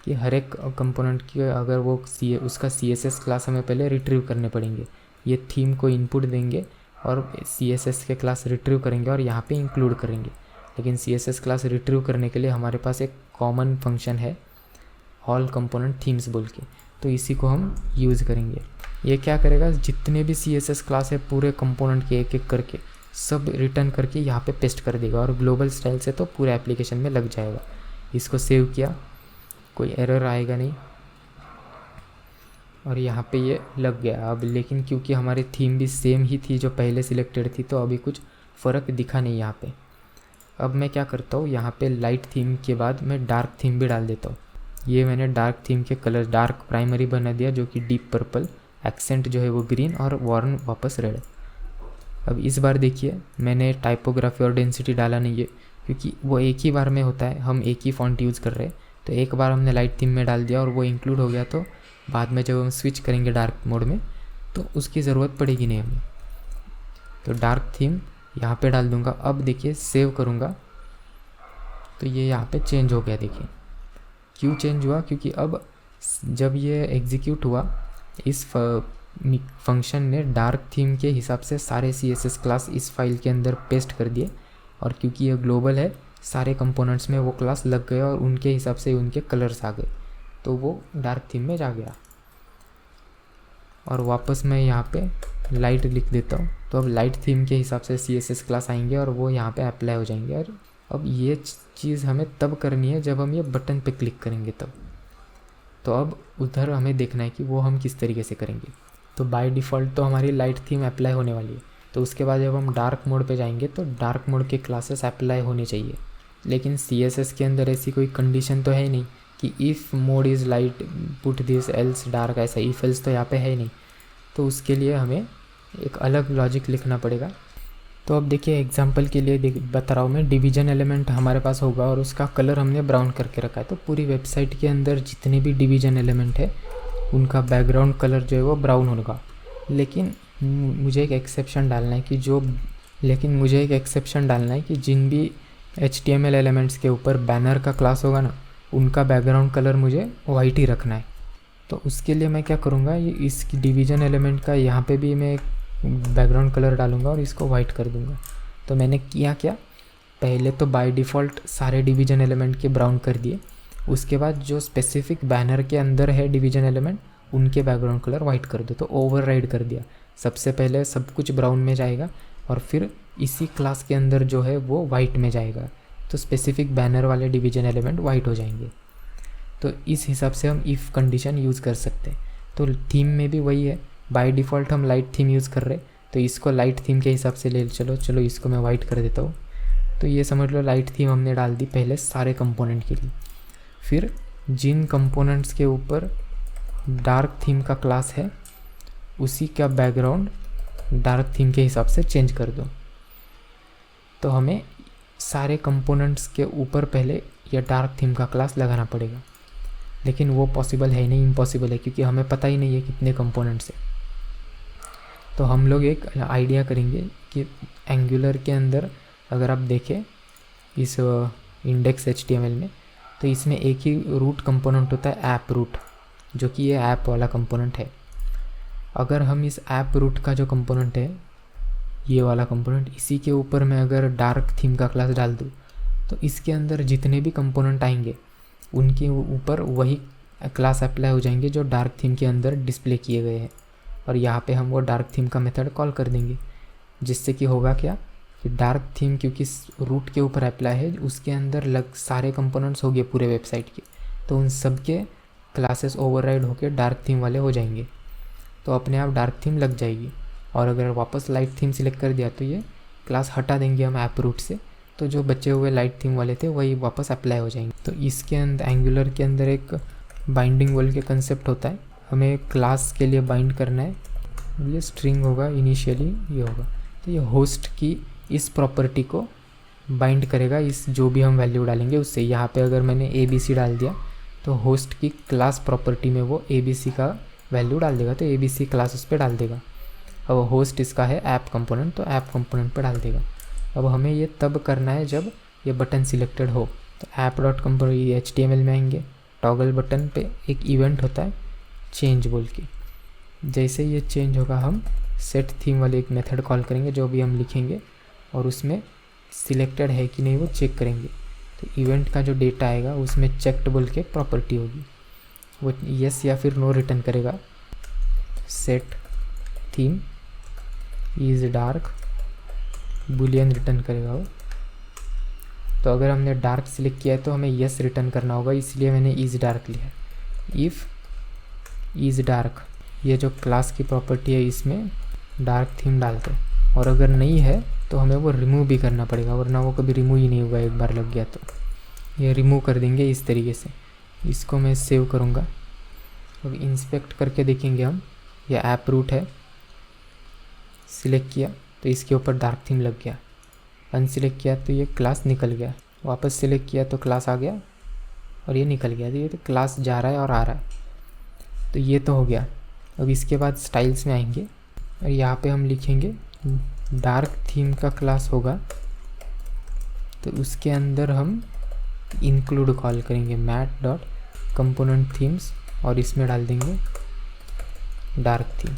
कि हर एक कंपोनेंट की अगर वो उसका CSS क्लास हमें पहले रिट्रीव करने पड़ेंगे। ये थीम को इनपुट देंगे और CSS के क्लास रिट्रीव करेंगे और यहाँ पे इंक्लूड करेंगे। लेकिन CSS क्लास रिट्रीव करने के लिए हमारे पास एक कॉमन फंक्शन है ऑल कंपोनेंट थीम्स बोल के, तो इसी को हम यूज़ करेंगे। ये क्या करेगा, जितने भी CSS क्लास है पूरे कंपोनेंट के एक एक करके सब रिटर्न करके यहाँ पे पेस्ट कर देगा और ग्लोबल स्टाइल से तो पूरे एप्लीकेशन में लग जाएगा। इसको सेव किया, कोई एरर आएगा नहीं, और यहाँ पे ये लग गया अब। लेकिन क्योंकि हमारी थीम भी सेम ही थी जो पहले सिलेक्टेड थी, तो अभी कुछ फ़र्क दिखा नहीं यहाँ पे। अब मैं क्या करता हूँ, यहाँ पे लाइट थीम के बाद मैं डार्क थीम भी डाल देता हूँ। ये मैंने डार्क थीम के कलर डार्क प्राइमरी बना दिया जो कि डीप पर्पल, एक्सेंट जो है वो ग्रीन और वार्न वापस रेड। अब इस बार देखिए मैंने टाइपोग्राफी और डेंसिटी डाला नहीं है क्योंकि वो एक ही बार में होता है, हम एक ही फॉन्ट यूज़ कर रहे हैं। तो एक बार हमने लाइट थीम में डाल दिया और वो इंक्लूड हो गया, तो बाद में जब हम स्विच करेंगे डार्क मोड में तो उसकी ज़रूरत पड़ेगी नहीं हमें। तो डार्क थीम यहाँ पे डाल दूँगा। अब देखिए सेव करूँगा तो ये यहाँ पे चेंज हो गया। देखिए क्यों चेंज हुआ, क्योंकि अब जब ये एग्जीक्यूट हुआ इस फंक्शन ने डार्क थीम के हिसाब से सारे CSS क्लास इस फाइल के अंदर पेस्ट कर दिए, और क्योंकि ये ग्लोबल है सारे कंपोनेंट्स में वो क्लास लग गए और उनके हिसाब से उनके कलर्स आ गए, तो वो डार्क थीम में जा गया। और वापस मैं यहाँ पे लाइट लिख देता हूँ, तो अब लाइट थीम के हिसाब से CSS क्लास आएंगे और वो यहाँ पे अप्लाई हो जाएंगे। और अब ये चीज़ हमें तब करनी है जब हम ये बटन पे क्लिक करेंगे तब। तो अब उधर हमें देखना है कि वो हम किस तरीके से करेंगे। तो बाय डिफ़ॉल्ट तो हमारी लाइट थीम अप्लाई होने वाली है, तो उसके बाद जब हम डार्क मोड पे जाएंगे तो डार्क मोड के क्लासेस अप्लाई होने चाहिए। लेकिन CSS के अंदर ऐसी कोई कंडीशन तो है ही नहीं कि if mode is light put this else dark, ऐसा इफ एल्स तो यहाँ पे है ही नहीं। तो उसके लिए हमें एक अलग लॉजिक लिखना पड़ेगा। तो अब देखिए एग्जांपल के लिए बता रहा हूँ मैं, डिवीज़न एलिमेंट हमारे पास होगा और उसका कलर हमने ब्राउन करके रखा है। तो पूरी वेबसाइट के अंदर जितने भी डिवीज़न एलिमेंट है उनका बैकग्राउंड कलर जो है वो ब्राउन होगा। लेकिन मुझे एक एक्सेप्शन डालना है कि जिन भी HTML एलिमेंट्स के ऊपर बैनर का क्लास होगा ना, उनका बैकग्राउंड कलर मुझे वाइट ही रखना है। तो उसके लिए मैं क्या करूँगा, ये इस डिवीज़न एलिमेंट का यहाँ पे भी मैं बैकग्राउंड कलर डालूँगा और इसको वाइट कर दूँगा। तो मैंने किया क्या, पहले तो बाय डिफ़ॉल्ट सारे डिवीज़न एलिमेंट के ब्राउन कर दिए, उसके बाद जो स्पेसिफिक बैनर के अंदर है डिवीज़न एलिमेंट उनके बैकग्राउंड कलर वाइट कर दो। तो ओवरराइड कर दिया, सबसे पहले सब कुछ ब्राउन में जाएगा और फिर इसी क्लास के अंदर जो है वो वाइट में जाएगा। तो स्पेसिफिक बैनर वाले डिवीज़न एलिमेंट वाइट हो जाएंगे। तो इस हिसाब से हम इफ़ कंडीशन यूज़ कर सकते हैं। तो थीम में भी वही है, बाय डिफ़ॉल्ट हम लाइट थीम यूज़ कर रहे हैं, तो इसको लाइट थीम के हिसाब से ले चलो इसको मैं वाइट कर देता हूँ। तो ये समझ लो लाइट थीम हमने डाल दी पहले सारे कंपोनेंट के लिए। फिर जिन कंपोनेंट्स के ऊपर डार्क थीम का क्लास है उसी का बैकग्राउंड डार्क थीम के हिसाब से चेंज कर दो। तो हमें सारे कंपोनेंट्स के ऊपर पहले यह डार्क थीम का क्लास लगाना पड़ेगा, लेकिन वो पॉसिबल है नहीं, इम्पॉसिबल है, क्योंकि हमें पता ही नहीं है कितने कंपोनेंट्स हैं। तो हम लोग एक आइडिया करेंगे कि एंगुलर के अंदर अगर आप देखें इस इंडेक्स HTML में, तो इसमें एक ही रूट कंपोनेंट होता है ऐप रूट, जो कि ये ऐप वाला कंपोनेंट है। अगर हम इस ऐप रूट का जो कंपोनेंट है ये वाला कंपोनेंट, इसी के ऊपर मैं अगर डार्क थीम का क्लास डाल दूँ तो इसके अंदर जितने भी कंपोनेंट आएंगे उनके ऊपर वही क्लास अप्लाई हो जाएंगे जो डार्क थीम के अंदर डिस्प्ले किए गए हैं। और यहाँ पे हम वो डार्क थीम का मेथड कॉल कर देंगे, जिससे कि होगा क्या कि डार्क थीम क्योंकि रूट के ऊपर अप्लाई है, उसके अंदर सारे कंपोनेंट्स हो गए पूरे वेबसाइट के, तो उन सब के क्लासेस ओवरराइड होकर डार्क थीम वाले हो जाएंगे। तो अपने आप डार्क थीम लग जाएगी। और अगर वापस लाइट थीम सिलेक्ट कर दिया तो ये क्लास हटा देंगे हम ऐप रूट से, तो जो बचे हुए लाइट थीम वाले थे वही वापस अप्लाई हो जाएंगे। तो इसके अंदर एंगुलर के अंदर एक बाइंडिंग बोल के कंसेप्ट होता है, हमें क्लास के लिए बाइंड करना है। ये स्ट्रिंग होगा इनिशियली, ये होगा, तो ये होस्ट की इस प्रॉपर्टी को बाइंड करेगा इस जो भी हम वैल्यू डालेंगे उससे। यहाँ पे अगर मैंने ABC डाल दिया तो होस्ट की क्लास प्रॉपर्टी में वो ABC का वैल्यू डाल देगा, तो ABC क्लास उस पर डाल देगा। अब होस्ट इसका है ऐप कंपोनेंट, तो ऐप कंपोनेंट पर डाल देगा। अब हमें ये तब करना है जब ये बटन सिलेक्टेड हो। तो ऐप डॉट कंपोनेंट HTML में आएंगे, टॉगल बटन पे एक इवेंट होता है चेंज बोल के, जैसे ये चेंज होगा हम सेट थीम वाले एक मेथड कॉल करेंगे जो भी हम लिखेंगे, और उसमें सिलेक्टेड है कि नहीं वो चेक करेंगे। तो इवेंट का जो डेटा आएगा उसमें चेक्ड बोल के प्रॉपर्टी होगी, वो येस या फिर नो रिटर्न करेगा। Set theme is dark Boolean return करेगा वो। तो अगर हमने डार्क सिलेक्ट किया है तो हमें येस रिटर्न करना होगा, इसलिए मैंने इज़ डार्क लिया। इफ़ इज़ डार्क, ये जो क्लास की प्रॉपर्टी है इसमें डार्क थीम डालते हैं, और अगर नहीं है तो हमें वो रिमूव भी करना पड़ेगा, वरना वो कभी रिमूव ही नहीं होगा एक बार लग गया तो। ये रिमूव कर देंगे इस तरीके से। इसको मैं सेव करूँगा। अब इंस्पेक्ट करके देखेंगे हम, ये ऐप रूट है, सिलेक्ट किया तो इसके ऊपर डार्क थीम लग गया। अनसिलेक्ट किया तो ये क्लास निकल गया, वापस सिलेक्ट किया तो क्लास आ गया और ये निकल गया। तो ये तो क्लास जा रहा है और आ रहा है, तो ये तो हो गया। अब इसके बाद स्टाइल्स में आएंगे और यहाँ पे हम लिखेंगे डार्क थीम का क्लास होगा, तो उसके अंदर हम इंक्लूड कॉल करेंगे मैट डॉट कंपोनेंट थीम्स और इसमें डाल देंगे डार्क थीम।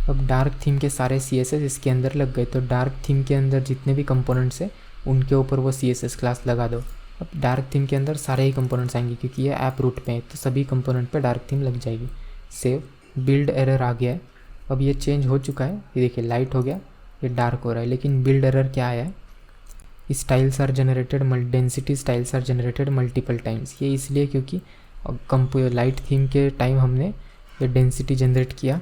अब डार्क थीम के सारे CSS इसके अंदर लग गए, तो डार्क थीम के अंदर जितने भी कंपोनेंट्स हैं उनके ऊपर वो CSS क्लास लगा दो। अब डार्क थीम के अंदर सारे ही कंपोनेंट्स आएंगे क्योंकि ये ऐप रूट पे है, तो सभी कंपोनेंट पे डार्क थीम लग जाएगी। सेव, बिल्ड एरर आ गया है। अब ये चेंज हो चुका है, ये देखिए लाइट हो गया, ये डार्क हो रहा है, लेकिन बिल्ड एरर क्या आया है, styles are generated density styles are generated multiple times. ये इसलिए क्योंकि लाइट थीम के टाइम हमने ये डेंसिटी जनरेट किया।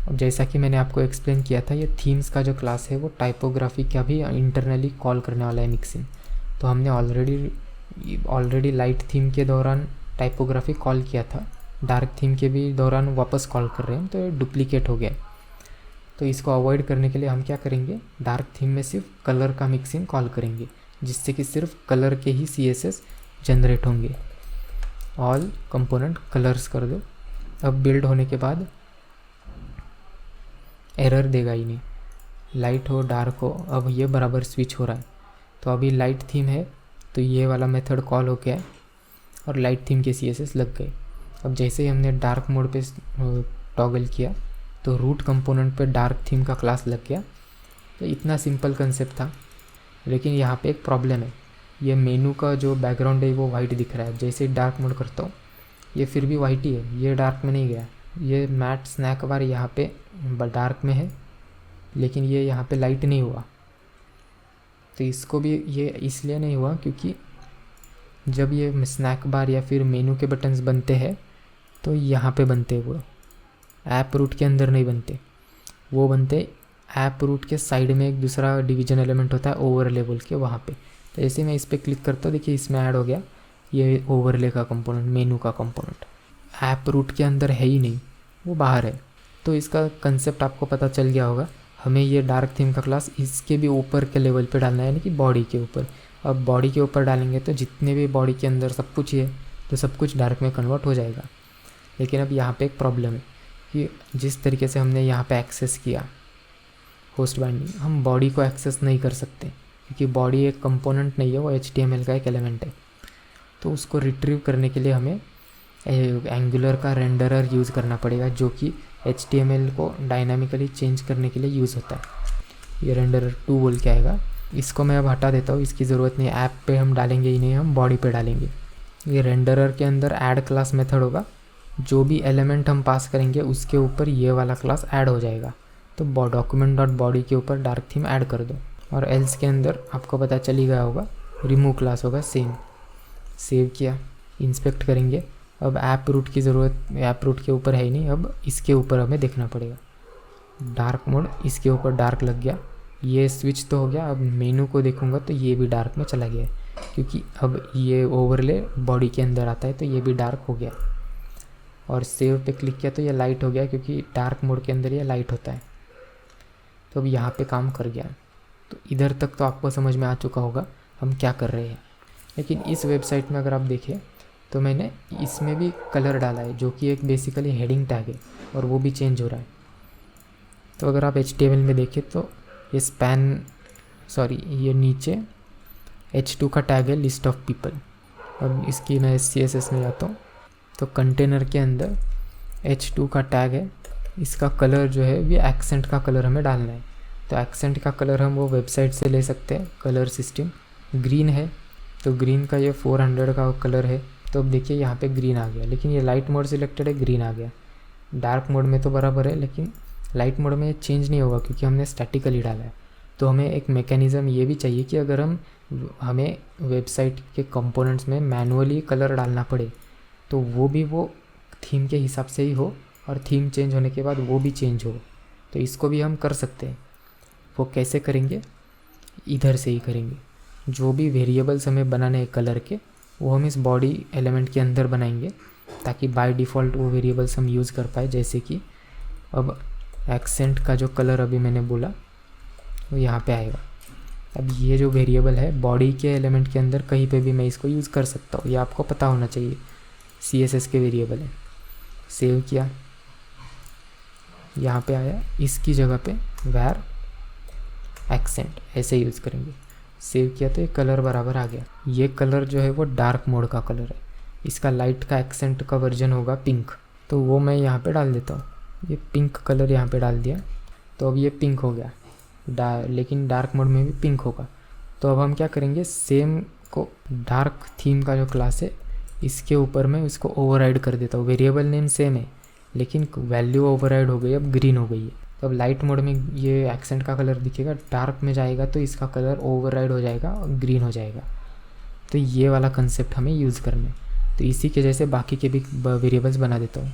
अब जैसा कि मैंने आपको एक्सप्लेन किया था, ये थीम्स का जो क्लास है वो टाइपोग्राफी का भी इंटरनली कॉल करने वाला है मिक्सिंग। तो हमने ऑलरेडी लाइट थीम के दौरान टाइपोग्राफी कॉल किया था, डार्क थीम के भी दौरान वापस कॉल कर रहे हैं, तो ये डुप्लीकेट हो गया। तो इसको अवॉइड करने के लिए हम क्या करेंगे, डार्क थीम में सिर्फ कलर का मिक्सिंग कॉल करेंगे, जिससे कि सिर्फ कलर के ही CSS जनरेट होंगे। ऑल कंपोनेंट कलर्स कर दो। अब बिल्ड होने के बाद एरर देगा ही नहीं, लाइट हो डार्क हो, अब ये बराबर स्विच हो रहा है। तो अभी लाइट थीम है तो ये वाला मेथड कॉल हो गया है और लाइट थीम के CSS लग गए। अब जैसे ही हमने डार्क मोड पे टॉगल किया तो रूट कंपोनेंट पे डार्क थीम का क्लास लग गया। तो इतना सिंपल कंसेप्ट था, लेकिन यहाँ पे एक प्रॉब्लम है, ये मेनू का जो बैकग्राउंड है वो वाइट दिख रहा है। जैसे ही डार्क मोड करता हूँ ये फिर भी वाइट ही है, ये डार्क में नहीं गया। ये मैट स्नैक बार यहाँ पे डार्क में है, लेकिन ये यहाँ पे लाइट नहीं हुआ। तो इसको भी ये इसलिए नहीं हुआ क्योंकि जब ये स्नैक बार या फिर मेनू के बटन्स बनते हैं तो यहाँ पे बनते हैं, वो ऐप रूट के अंदर नहीं बनते, वो बनते ऐप रूट के साइड में एक दूसरा डिवीजन एलिमेंट होता है ओवरले बोल के, वहाँ पे। तो ऐसे मैं इस पर क्लिक करता हूँ, देखिए इसमें ऐड हो गया ये ओवरले का कंपोनेंट, मेनू का कंपोनेंट। ऐप रूट के अंदर है ही नहीं, वो बाहर है। तो इसका कंसेप्ट आपको पता चल गया होगा। हमें ये डार्क थीम का क्लास इसके भी ऊपर के लेवल पे डालना है, यानी कि बॉडी के ऊपर। अब बॉडी के ऊपर डालेंगे तो जितने भी बॉडी के अंदर सब कुछ है तो सब कुछ डार्क में कन्वर्ट हो जाएगा। लेकिन अब यहाँ पे एक प्रॉब्लम है कि जिस तरीके से हमने यहाँ पे एक्सेस किया होस्ट बाइंडिंग, हम बॉडी को एक्सेस नहीं कर सकते क्योंकि बॉडी एक कंपोनेंट नहीं है, वो HTML का एक एलिमेंट है। तो उसको रिट्रीव करने के लिए हमें एंगुलर का रेंडरर यूज़ करना पड़ेगा, जो कि HTML को डायनामिकली चेंज करने के लिए यूज़ होता है। ये रेंडरर 2 बोल के आएगा, इसको मैं अब हटा देता हूँ, इसकी ज़रूरत नहीं। ऐप पे हम डालेंगे ही नहीं, हम बॉडी पे डालेंगे। ये रेंडरर के अंदर ऐड क्लास मेथड होगा, जो भी एलिमेंट हम पास करेंगे उसके ऊपर ये वाला क्लास ऐड हो जाएगा। तो डॉक्यूमेंट डॉट बॉडी के ऊपर डार्क थीम ऐड कर दो, और एल्स के अंदर आपको पता चल ही गया होगा रिमूव क्लास होगा सेम। सेव किया, इंस्पेक्ट करेंगे। अब ऐप रूट की ज़रूरत, ऐप रूट के ऊपर है ही नहीं, अब इसके ऊपर हमें देखना पड़ेगा। डार्क मोड, इसके ऊपर डार्क लग गया, ये स्विच तो हो गया। अब मेनू को देखूंगा तो ये भी डार्क में चला गया है, क्योंकि अब ये ओवरले बॉडी के अंदर आता है तो ये भी डार्क हो गया। और सेव पे क्लिक किया तो ये लाइट हो गया, क्योंकि डार्क मोड के अंदर ये लाइट होता है। तो अब यहाँ पे काम कर गया। तो इधर तक तो आपको समझ में आ चुका होगा हम क्या कर रहे हैं। लेकिन इस वेबसाइट में अगर आप देखें तो मैंने इसमें भी कलर डाला है, जो कि एक बेसिकली हेडिंग टैग है, और वो भी चेंज हो रहा है। तो अगर आप HTML में देखें तो ये नीचे H2 का टैग है, लिस्ट ऑफ पीपल। अब इसकी मैं CSS में जाता हूँ तो कंटेनर के अंदर H2 का टैग है, इसका कलर जो है ये एक्सेंट का कलर हमें डालना है। तो एक्सेंट का कलर हम वो वेबसाइट से ले सकते हैं, कलर सिस्टम। ग्रीन है तो ग्रीन का ये 400 का कलर है, तो अब देखिए यहाँ पे ग्रीन आ गया, लेकिन ये लाइट मोड सिलेक्टेड है, ग्रीन आ गया। डार्क मोड में तो बराबर है, लेकिन लाइट मोड में चेंज नहीं होगा क्योंकि हमने स्टैटिकली डाला है। तो हमें एक मैकेनिज़्म ये भी चाहिए कि अगर हमें वेबसाइट के कंपोनेंट्स में मैनुअली कलर डालना पड़े तो वो भी वो थीम के हिसाब से ही हो, और थीम चेंज होने के बाद वो भी चेंज हो। तो इसको भी हम कर सकते हैं। वो कैसे करेंगे? इधर से ही करेंगे। जो भी वेरिएबल्स हमें बनाने हैं कलर के, वो हम इस बॉडी एलिमेंट के अंदर बनाएंगे, ताकि बाय डिफ़ॉल्ट वो वेरिएबल्स हम यूज़ कर पाए। जैसे कि अब एक्सेंट का जो कलर अभी मैंने बोला वो यहाँ पे आएगा। अब ये जो वेरिएबल है बॉडी के एलिमेंट के अंदर कहीं पे भी मैं इसको यूज़ कर सकता हूँ, ये आपको पता होना चाहिए। CSS के वेरिएबल है। सेव किया, यहाँ पे आया, इसकी जगह पे वैर एक्सेंट ऐसे यूज़ करेंगे। सेव किया तो ये कलर बराबर आ गया। ये कलर जो है वो डार्क मोड का कलर है, इसका लाइट का एक्सेंट का वर्जन होगा पिंक, तो वो मैं यहाँ पे डाल देता हूँ। ये पिंक कलर यहाँ पे डाल दिया, तो अब ये पिंक हो गया। लेकिन डार्क मोड में भी पिंक होगा। तो अब हम क्या करेंगे, सेम को डार्क थीम का जो क्लास है इसके ऊपर मैं इसको ओवरराइड कर देता हूँ। वेरिएबल नेम सेम है लेकिन वैल्यू ओवरराइड हो गई, अब ग्रीन हो गई है। तो अब लाइट मोड में ये एक्सेंट का कलर दिखेगा, डार्क में जाएगा तो इसका कलर ओवरराइड हो जाएगा और ग्रीन हो जाएगा। तो ये वाला कंसेप्ट हमें यूज़ करना है। तो इसी के जैसे बाकी के भी वेरिएबल्स बना देता हूँ।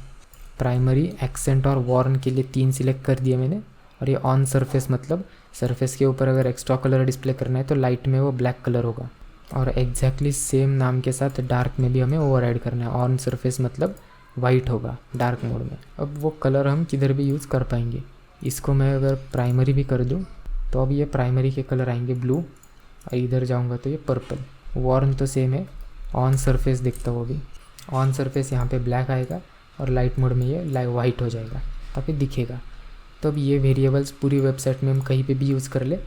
प्राइमरी, एक्सेंट और वॉर्न के लिए 3 सिलेक्ट कर दिए मैंने। और ये ऑन सरफेस, मतलब सरफेस के ऊपर अगर एक्स्ट्रा कलर डिस्प्ले करना है तो लाइट में वो ब्लैक कलर होगा। और एग्जैक्टली सेम नाम के साथ डार्क में भी हमें ओवरराइड करना है। ऑन सरफेस मतलब वाइट होगा डार्क मोड में। अब वो कलर हम किधर भी यूज़ कर पाएंगे। इसको मैं अगर प्राइमरी भी कर दूँ तो अब ये प्राइमरी के कलर आएंगे ब्लू, और इधर जाऊँगा तो ये पर्पल। वॉर्न तो सेम है। ऑन सरफेस देखता हूँ अभी, ऑन सरफेस यहाँ पे ब्लैक आएगा और लाइट मोड में ये वाइट हो जाएगा ताकि दिखेगा। तो अब ये वेरिएबल्स पूरी वेबसाइट में हम कहीं पे भी यूज़ कर ले।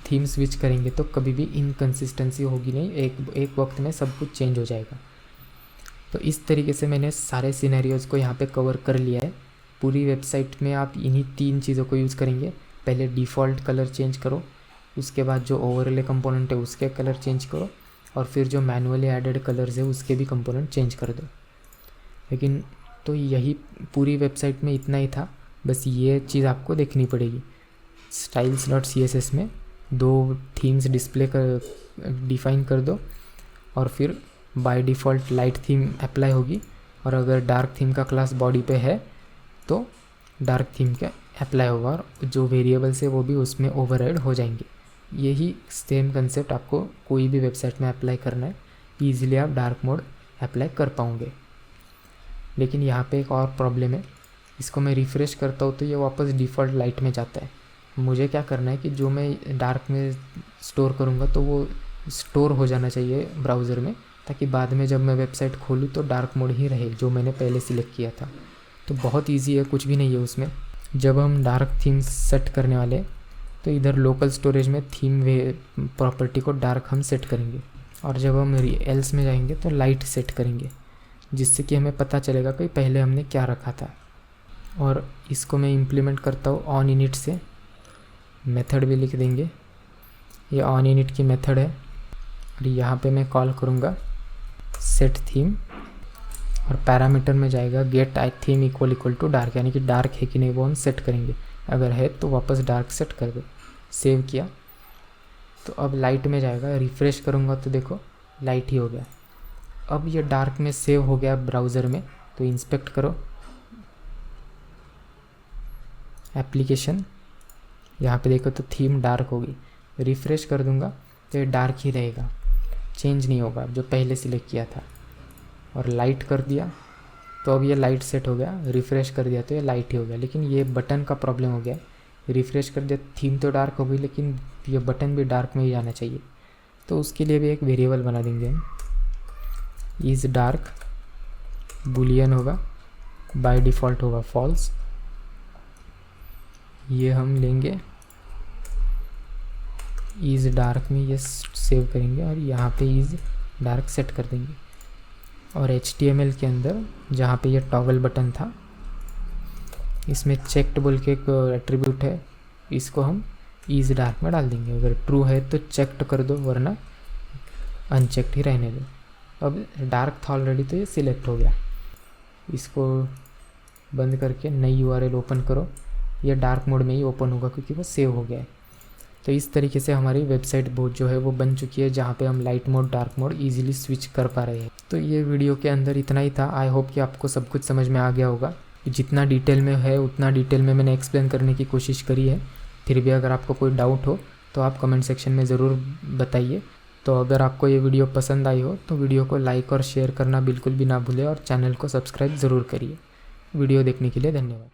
थीम स्विच करेंगे तो कभी भी इनकन्सिस्टेंसी होगी नहीं, एक वक्त में सब कुछ चेंज हो जाएगा। तो इस तरीके से मैंने सारे सिनेरियोज़ को यहाँ पे कवर कर लिया है। पूरी वेबसाइट में आप इन्हीं 3 चीज़ों को यूज़ करेंगे। पहले डिफ़ॉल्ट कलर चेंज करो, उसके बाद जो ओवरले कंपोनेंट है उसके कलर चेंज करो, और फिर जो मैनुअली एडेड कलर्स है उसके भी कंपोनेंट चेंज कर दो। लेकिन तो यही पूरी वेबसाइट में इतना ही था, बस ये चीज़ आपको देखनी पड़ेगी। styles.css में 2 थीम्स डिफ़ाइन कर दो, और फिर by default light theme apply होगी, और अगर डार्क थीम का क्लास बॉडी पे है तो डार्क थीम का अप्लाई होगा, और जो वेरिएबल्स है वो भी उसमें ओवरराइड हो जाएंगे। यही सेम कंसेप्ट आपको कोई भी वेबसाइट में अप्लाई करना है, ईजिली आप डार्क मोड अप्लाई कर पाओगे। लेकिन यहाँ पे एक और प्रॉब्लम है, इसको मैं रिफ़्रेश करता हूँ तो ये वापस डिफ़ॉल्ट लाइट में जाता है। मुझे क्या करना है कि जो मैं डार्क में स्टोर करूँगा तो वो स्टोर हो जाना चाहिए ब्राउज़र में, ताकि बाद में जब मैं वेबसाइट खोलूँ तो डार्क मोड ही रहे जो मैंने पहले सिलेक्ट किया था। तो बहुत ईजी है, कुछ भी नहीं है उसमें। जब हम डार्क थीम सेट करने वाले हैं तो इधर लोकल स्टोरेज में थीम प्रॉपर्टी को डार्क हम सेट करेंगे, और जब हम एल्स में जाएंगे तो लाइट सेट करेंगे, जिससे कि हमें पता चलेगा कि पहले हमने क्या रखा था। और इसको मैं इम्प्लीमेंट करता हूँ ऑन इनिट से। मेथड भी लिख देंगे, ये ऑन इनिट की मेथड है, और यहाँ पे मैं कॉल करूँगा सेट थीम, और पैरामीटर में जाएगा get I theme equal to dark, यानी कि डार्क है कि नहीं वो हम सेट करेंगे। अगर है तो वापस डार्क सेट कर दो। सेव किया तो अब लाइट में जाएगा, रिफ़्रेश करूँगा तो देखो लाइट ही हो गया। अब ये डार्क में सेव हो गया ब्राउज़र में, तो इंस्पेक्ट करो, एप्लीकेशन, यहाँ पे देखो तो थीम डार्क होगी। रिफ़्रेश कर दूंगा तो ये डार्क ही रहेगा, चेंज नहीं होगा जो पहले सिलेक्ट किया था। और लाइट कर दिया तो अब ये लाइट सेट हो गया। रिफ़्रेश कर दिया तो ये लाइट ही हो गया। लेकिन ये बटन का प्रॉब्लम हो गया। रिफ़्रेश कर दिया, थीम तो डार्क हो गई, लेकिन ये बटन भी डार्क में ही आना चाहिए। तो उसके लिए भी एक वेरिएबल बना देंगे हम, इज़ डार्क, बुलियन होगा, बाय डिफ़ॉल्ट होगा फॉल्स। ये हम लेंगे इज़ डार्क में, ये सेव करेंगे और यहाँ पे इज़ डार्क सेट कर देंगे। और HTML के अंदर जहाँ पे ये टॉगल बटन था, इसमें चेक्ड बोल के एक एट्रीब्यूट है, इसको हम इज़ डार्क में डाल देंगे। अगर ट्रू है तो चेक्ड कर दो, वरना अनचेक्ड ही रहने दो। अब डार्क था ऑलरेडी तो ये सिलेक्ट हो गया। इसको बंद करके नई URL ओपन करो, ये डार्क मोड में ही ओपन होगा क्योंकि वो सेव हो गया है। तो इस तरीके से हमारी वेबसाइट बहुत जो है वो बन चुकी है, जहाँ पे हम light mode dark mode easily switch कर पा रहे हैं। तो ये वीडियो के अंदर इतना ही था। आई होप कि आपको सब कुछ समझ में आ गया होगा। जितना डिटेल में है उतना डिटेल में मैंने एक्सप्लेन करने की कोशिश करी है। फिर भी अगर आपको कोई डाउट हो तो आप कमेंट सेक्शन में ज़रूर बताइए। तो अगर आपको ये वीडियो पसंद आई हो तो वीडियो को लाइक और शेयर करना बिल्कुल भी ना भूलें और चैनल को सब्सक्राइब ज़रूर करिए। वीडियो देखने के लिए धन्यवाद।